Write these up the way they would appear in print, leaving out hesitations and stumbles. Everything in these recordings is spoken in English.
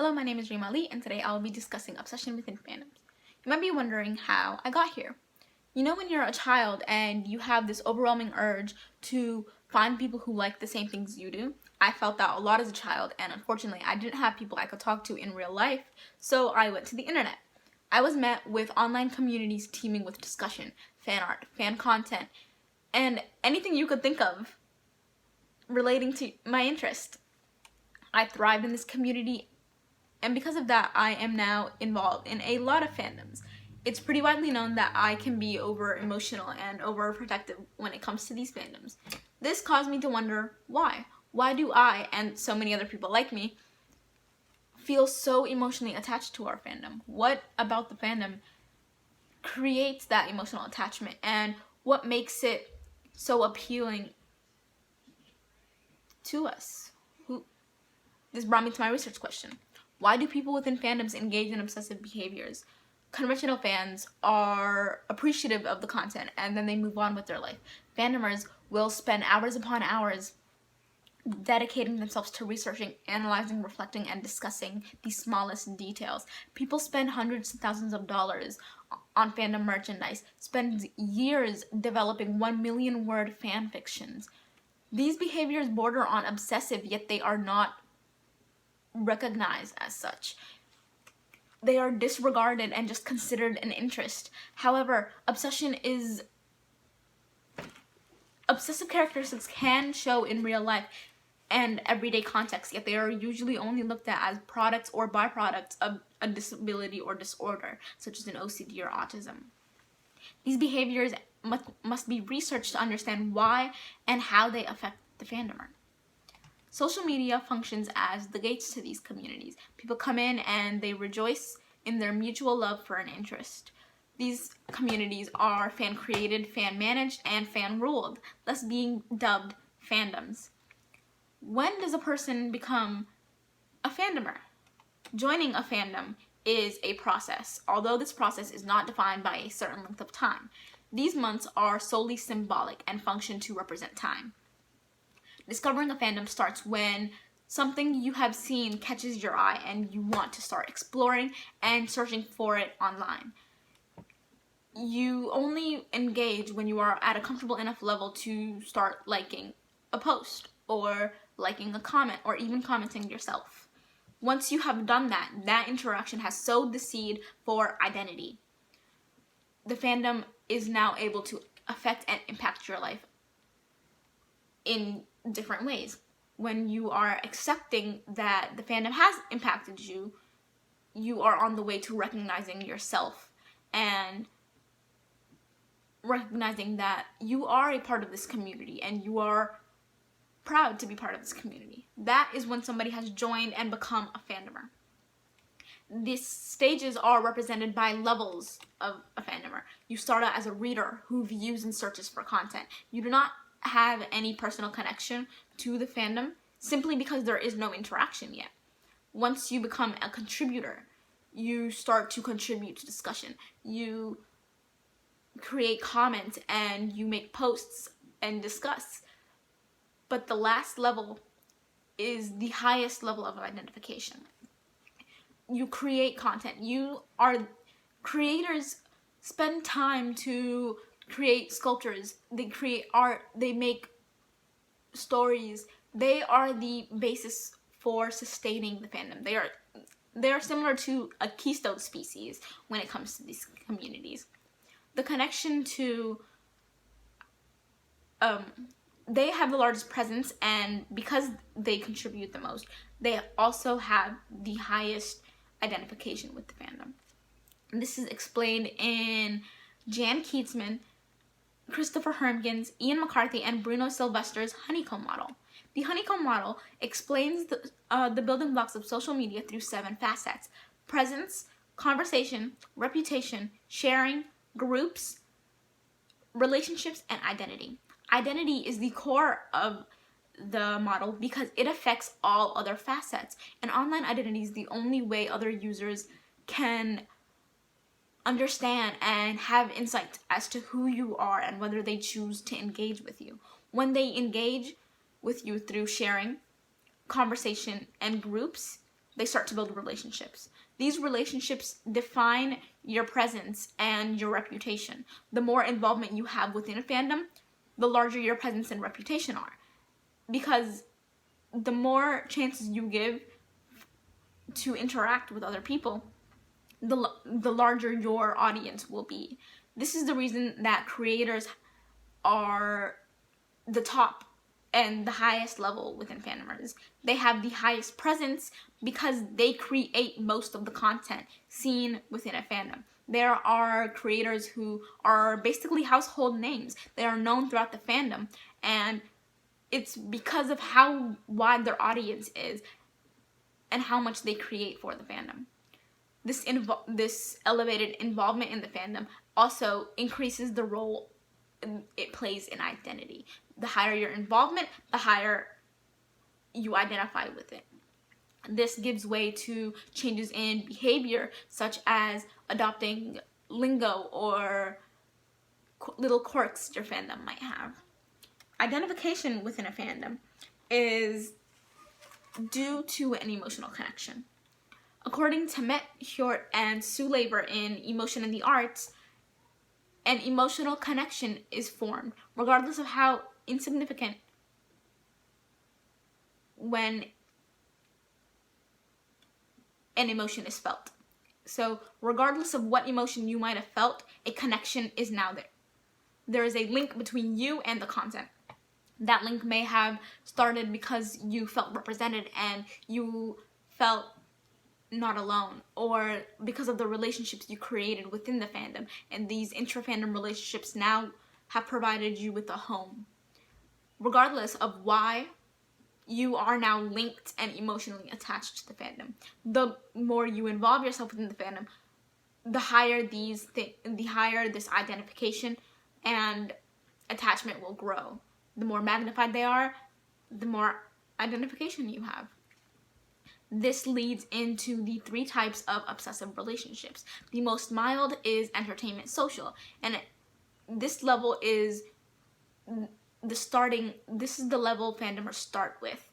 Hello, my name is Rima Lee, and today I will be discussing obsession within fandoms. You might be wondering how I got here. You know when you're a child and you have this overwhelming urge to find people who like the same things you do? I felt that a lot as a child, and unfortunately I didn't have people I could talk to in real life, so I went to the internet. I was met with online communities teeming with discussion, fan art, fan content, and anything you could think of relating to my interest. I thrived in this community, and because of that, I am now involved in a lot of fandoms. It's pretty widely known that I can be over-emotional and overprotective when it comes to these fandoms. This caused me to wonder why. Why do I, and so many other people like me, feel so emotionally attached to our fandom? What about the fandom creates that emotional attachment, and what makes it so appealing to us? This brought me to my research question. Why do people within fandoms engage in obsessive behaviors? Conventional fans are appreciative of the content and then they move on with their life. Fandomers will spend hours upon hours dedicating themselves to researching, analyzing, reflecting, and discussing the smallest details. People spend hundreds of thousands of dollars on fandom merchandise, spend years developing 1 million word fan fictions. These behaviors border on obsessive, yet they are not recognized as such. They are disregarded and just considered an interest. However, obsessive characteristics can show in real life and everyday context, yet they are usually only looked at as products or byproducts of a disability or disorder, such as an OCD or autism. These behaviors must be researched to understand why and how they affect the fandomer. Social media functions as the gates to these communities. People come in and they rejoice in their mutual love for an interest. These communities are fan-created, fan-managed, and fan-ruled, thus being dubbed fandoms. When does a person become a fandomer? Joining a fandom is a process, although this process is not defined by a certain length of time. These months are solely symbolic and function to represent time. Discovering a fandom starts when something you have seen catches your eye and you want to start exploring and searching for it online. You only engage when you are at a comfortable enough level to start liking a post or liking a comment or even commenting yourself. Once you have done that, that interaction has sowed the seed for identity. The fandom is now able to affect and impact your life in different ways. When you are accepting that the fandom has impacted you, you are on the way to recognizing yourself and recognizing that you are a part of this community and you are proud to be part of this community. That is when somebody has joined and become a fandomer. These stages are represented by levels of a fandomer. You start out as a reader who views and searches for content. You do not have any personal connection to the fandom simply because there is no interaction yet. Once you become a contributor, you start to contribute to discussion. You create comments and you make posts and discuss. But the last level is the highest level of identification. You create content. Creators spend time to create sculptures, they create art, they make stories. They are the basis for sustaining the fandom. They are similar to a keystone species when it comes to these communities. The connection to they have the largest presence, and because they contribute the most, they also have the highest identification with the fandom. And this is explained in Jan Keatsman, Christopher Hermgens, Ian McCarthy, and Bruno Silvester's honeycomb model. The honeycomb model explains the building blocks of social media through 7 facets: presence, conversation, reputation, sharing, groups, relationships, and identity. Identity is the core of the model because it affects all other facets, and online identity is the only way other users can understand and have insight as to who you are and whether they choose to engage with you. When they engage with you through sharing, conversation, and groups, they start to build relationships. These relationships define your presence and your reputation. The more involvement you have within a fandom, the larger your presence and reputation are. Because the more chances you give to interact with other people, the larger your audience will be. This is the reason that creators are the top and the highest level within fandomers. They have the highest presence because they create most of the content seen within a fandom. There are creators who are basically household names. They are known throughout the fandom, and it's because of how wide their audience is and how much they create for the fandom. This elevated involvement in the fandom also increases the role it plays in identity. The higher your involvement, the higher you identify with it. This gives way to changes in behavior, such as adopting lingo or little quirks your fandom might have. Identification within a fandom is due to an emotional connection. According to Met Hjort and Sue Laver in Emotion in the Arts, an emotional connection is formed, regardless of how insignificant, when an emotion is felt. So, regardless of what emotion you might have felt, a connection is now there. There is a link between you and the content. That link may have started because you felt represented and you felt not alone, or because of the relationships you created within the fandom, and these intra-fandom relationships now have provided you with a home. Regardless of why, you are now linked and emotionally attached to the fandom. The more you involve yourself within the fandom, the higher this identification and attachment will grow. The more magnified they are, the more identification you have. This leads into the 3 types of obsessive relationships. The most mild is entertainment social, and this level is this is the level fandomers start with.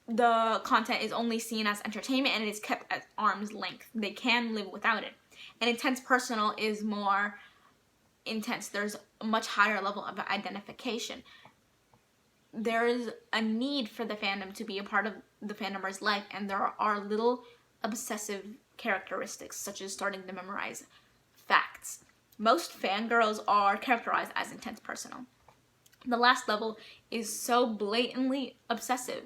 The content is only seen as entertainment and it is kept at arm's length. They can live without it. And intense personal is more intense. There's a much higher level of identification. There is a need for the fandom to be a part of the fandomer's life, and there are little obsessive characteristics, such as starting to memorize facts. Most fangirls are characterized as intense personal. The last level is so blatantly obsessive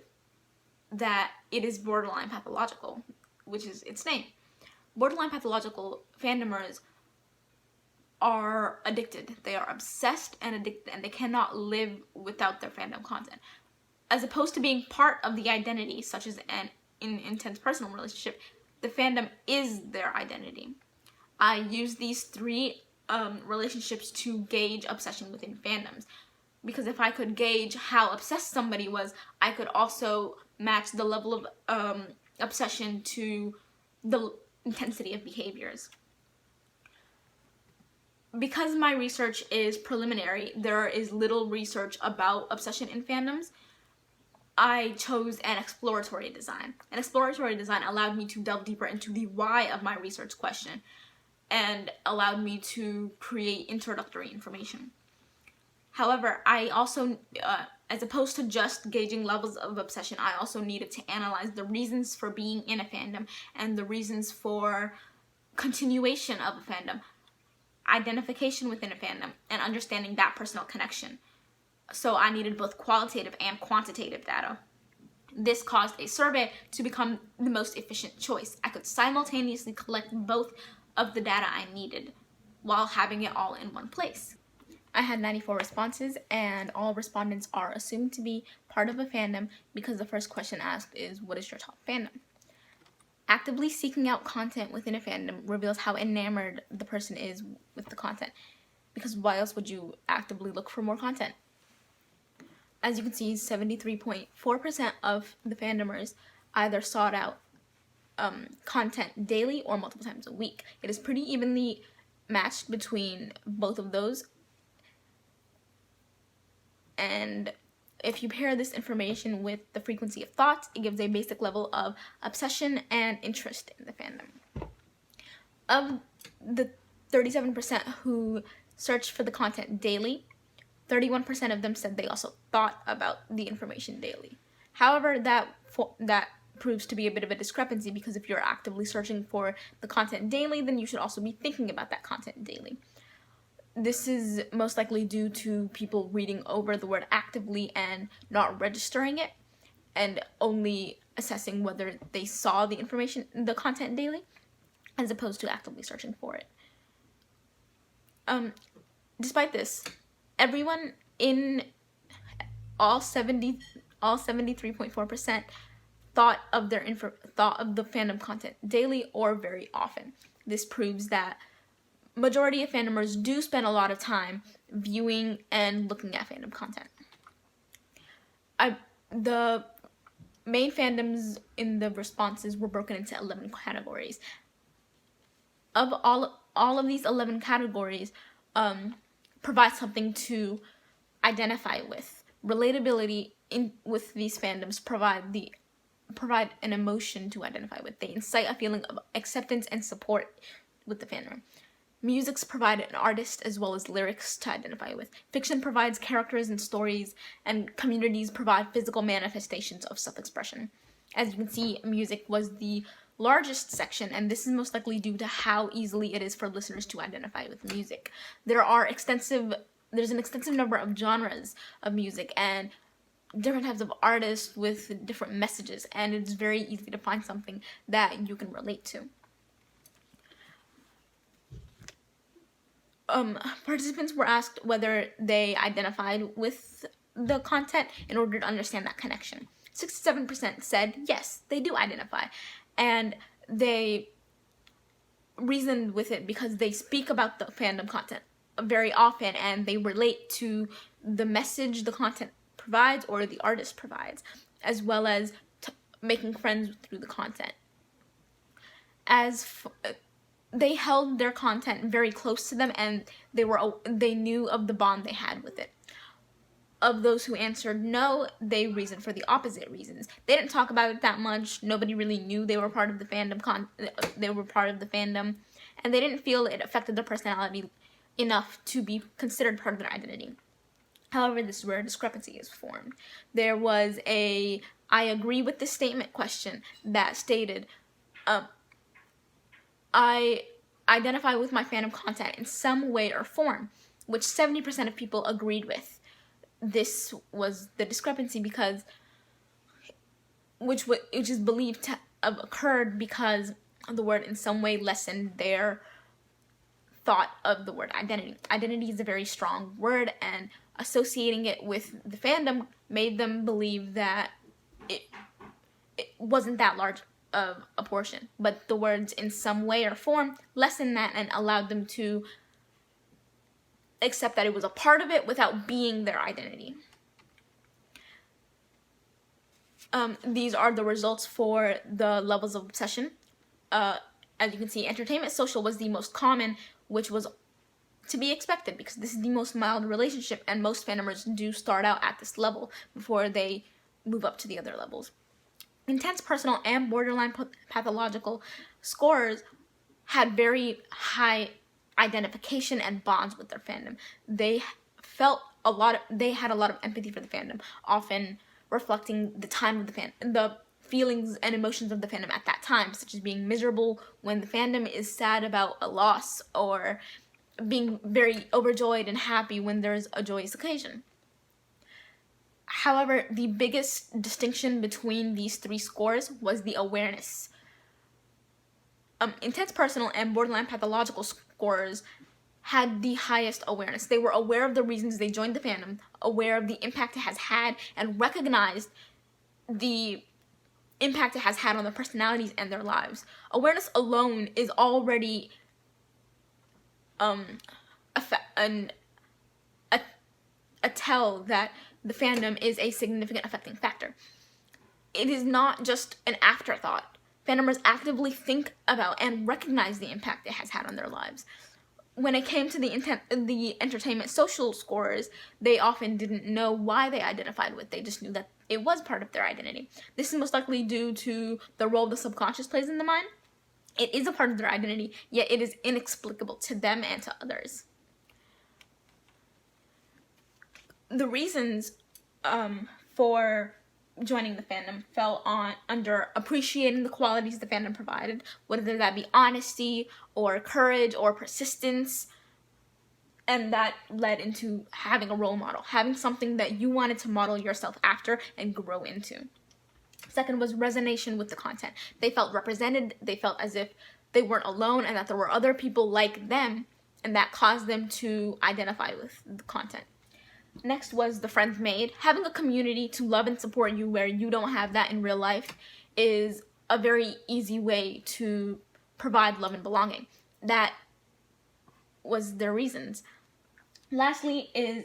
that it is borderline pathological, which is its name. Borderline pathological fandomers are addicted. They are obsessed and addicted, and they cannot live without their fandom content. As opposed to being part of the identity, such as an intense personal relationship, the fandom is their identity. I use these 3 relationships to gauge obsession within fandoms, because if I could gauge how obsessed somebody was, I could also match the level of obsession to the intensity of behaviors. Because my research is preliminary, there is little research about obsession in fandoms. I chose an exploratory design. An exploratory design allowed me to delve deeper into the why of my research question and allowed me to create introductory information. However, I also, as opposed to just gauging levels of obsession, I also needed to analyze the reasons for being in a fandom and the reasons for continuation of a fandom, identification within a fandom, and understanding that personal connection. So I needed both qualitative and quantitative data. This caused a survey to become the most efficient choice. I could simultaneously collect both of the data I needed while having it all in one place. I had 94 responses, and all respondents are assumed to be part of a fandom because the first question asked is, what is your top fandom? Actively seeking out content within a fandom reveals how enamored the person is with the content, because why else would you actively look for more content? As you can see, 73.4% of the fandomers either sought out content daily or multiple times a week. It is pretty evenly matched between both of those, and if you pair this information with the frequency of thoughts, it gives a basic level of obsession and interest in the fandom. Of the 37% who searched for the content daily, 31% of them said they also thought about the information daily. However, that proves to be a bit of a discrepancy, because if you're actively searching for the content daily, then you should also be thinking about that content daily. This is most likely due to people reading over the word actively and not registering it, and only assessing whether they saw the information, the content daily, as opposed to actively searching for it. Despite this, everyone in all 73.4% thought of the fandom content daily or very often. This proves that majority of fandomers do spend a lot of time viewing and looking at fandom content. The main fandoms in the responses were broken into 11 categories. Of all of these 11 categories, provide something to identify with. Relatability with these fandoms provide an emotion to identify with. They incite a feeling of acceptance and support with the fandom. Musics provide an artist as well as lyrics to identify with. Fiction provides characters and stories, and communities provide physical manifestations of self-expression. As you can see, music was the largest section, and this is most likely due to how easily it is for listeners to identify with music. There's an extensive number of genres of music and different types of artists with different messages, and it's very easy to find something that you can relate to. Participants were asked whether they identified with the content in order to understand that connection. 67% said yes, they do identify, and they reasoned with it because they speak about the fandom content very often and they relate to the message the content provides or the artist provides, as well as making friends through the content. They held their content very close to them, and they knew of the bond they had with it. Of those who answered no, they reasoned for the opposite reasons. They didn't talk about it that much. Nobody really knew they were part of the fandom. And they didn't feel it affected their personality enough to be considered part of their identity. However, this is where a discrepancy is formed. There was a "I agree with this statement" question that stated, I identify with my fandom content in some way or form, which 70% of people agreed with. This was the discrepancy because, which is believed to have occurred because the word "in some way" lessened their thought of the word identity. Identity is a very strong word, and associating it with the fandom made them believe that it wasn't that large of a portion. But the words "in some way" or "form" lessened that and allowed them to accept that it was a part of it without being their identity. These are the results for the levels of obsession. As you can see, entertainment social was the most common, which was to be expected because this is the most mild relationship, and most fandomers do start out at this level before they move up to the other levels. Intense personal and borderline pathological scores had very high identification and bonds with their fandom. They had a lot of empathy for the fandom, often reflecting the time of the feelings and emotions of the fandom at that time, such as being miserable when the fandom is sad about a loss, or being very overjoyed and happy when there's a joyous occasion. However, the biggest distinction between these three scores was the awareness. Intense personal and borderline pathological scores had the highest awareness. They were aware of the reasons they joined the fandom, aware of the impact it has had, and recognized the impact it has had on their personalities and their lives. Awareness alone is already a tell that the fandom is a significant affecting factor. It is not just an afterthought. Fandomers actively think about and recognize the impact it has had on their lives. when it came to the entertainment social scores, they often didn't know why they identified with. They just knew that it was part of their identity. This is most likely due to the role the subconscious plays in the mind. It is a part of their identity, yet it is inexplicable to them and to others. The reasons for joining the fandom fell under appreciating the qualities the fandom provided, whether that be honesty or courage or persistence, and that led into having a role model, having something that you wanted to model yourself after and grow into. Second was resonation with the content. They felt represented, they felt as if they weren't alone and that there were other people like them, and that caused them to identify with the content. Next was the friends made. Having a community to love and support you where you don't have that in real life is a very easy way to provide love and belonging. That was their reasons. Lastly is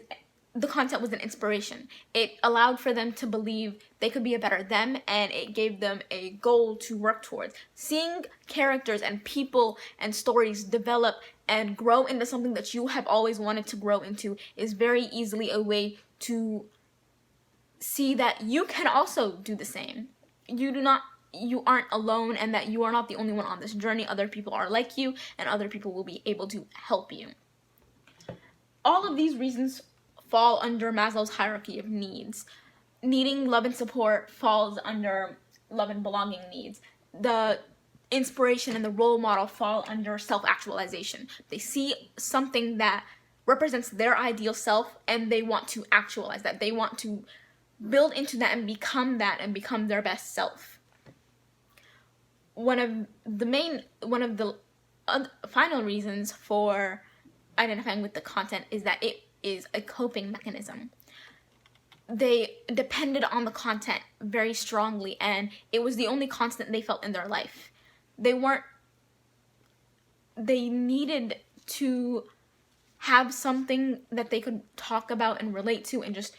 the content was an inspiration. It allowed for them to believe they could be a better them, and it gave them a goal to work towards. Seeing characters and people and stories develop and grow into something that you have always wanted to grow into is very easily a way to see that you can also do the same. You aren't alone, and that you are not the only one on this journey. Other people are like you, and other people will be able to help you. All of these reasons fall under Maslow's hierarchy of needs. Needing love and support falls under love and belonging needs. The inspiration and the role model fall under self-actualization. They see something that represents their ideal self and they want to actualize that. They want to build into that and become their best self. One of the final reasons for identifying with the content is that it is a coping mechanism. They depended on the content very strongly, and it was the only constant they felt in their life. They needed to have something that they could talk about and relate to and just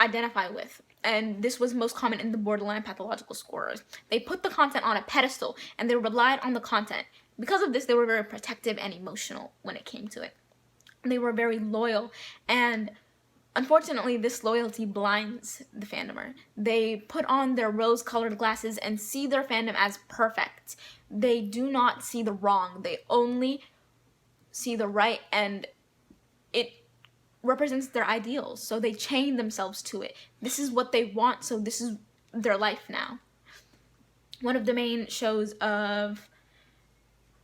identify with. And this was most common in the borderline pathological scorers. They put the content on a pedestal and they relied on the content. Because of this, they were very protective and emotional when it came to it. They were very loyal, and unfortunately, this loyalty blinds the fandomer. They put on their rose-colored glasses and see their fandom as perfect. They do not see the wrong. They only see the right, and it represents their ideals. So they chain themselves to it. This is what they want, so this is their life now. One of the main shows of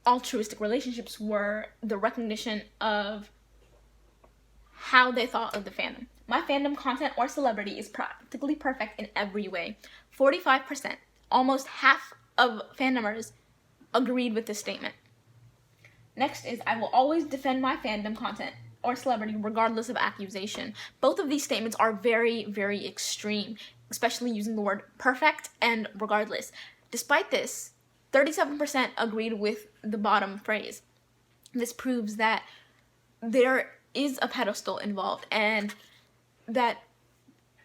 altruistic relationships were the recognition of how they thought of the fandom. My fandom content or celebrity is practically perfect in every way. 45%, almost half of fandomers agreed with this statement. Next is, I will always defend my fandom content or celebrity regardless of accusation. Both of these statements are very, very extreme, especially using the word perfect and regardless. Despite this, 37% agreed with the bottom phrase. This proves that there is a pedestal involved, and that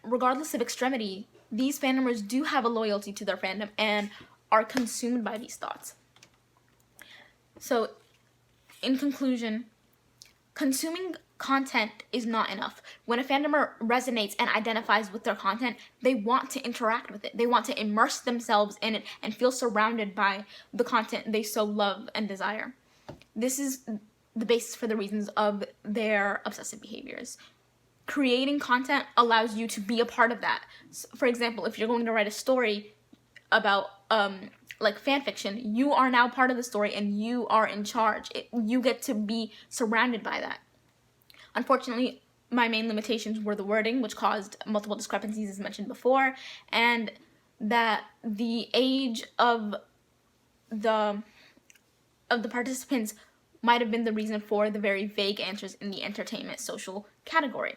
regardless of extremity, these fandomers do have a loyalty to their fandom and are consumed by these thoughts. So, in conclusion, consuming content is not enough. When a fandomer resonates and identifies with their content, they want to interact with it. They want to immerse themselves in it and feel surrounded by the content they so love and desire. This is the basis for the reasons of their obsessive behaviors. Creating content allows you to be a part of that. So, for example, if you're going to write a story about like fan fiction, you are now part of the story and you are in charge. You get to be surrounded by that. Unfortunately, my main limitations were the wording, which caused multiple discrepancies as mentioned before, and that the age of the participants might have been the reason for the very vague answers in the entertainment social category.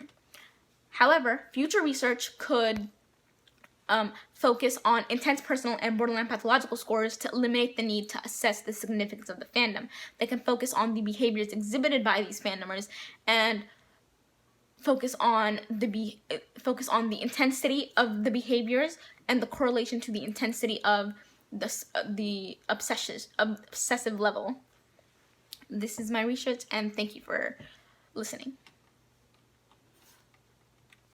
However, future research could focus on intense personal and borderline pathological scores to eliminate the need to assess the significance of the fandom. They can focus on the behaviors exhibited by these fandomers and focus on the intensity of the behaviors and the correlation to the intensity of the obsessive level. This is my research, and thank you for listening.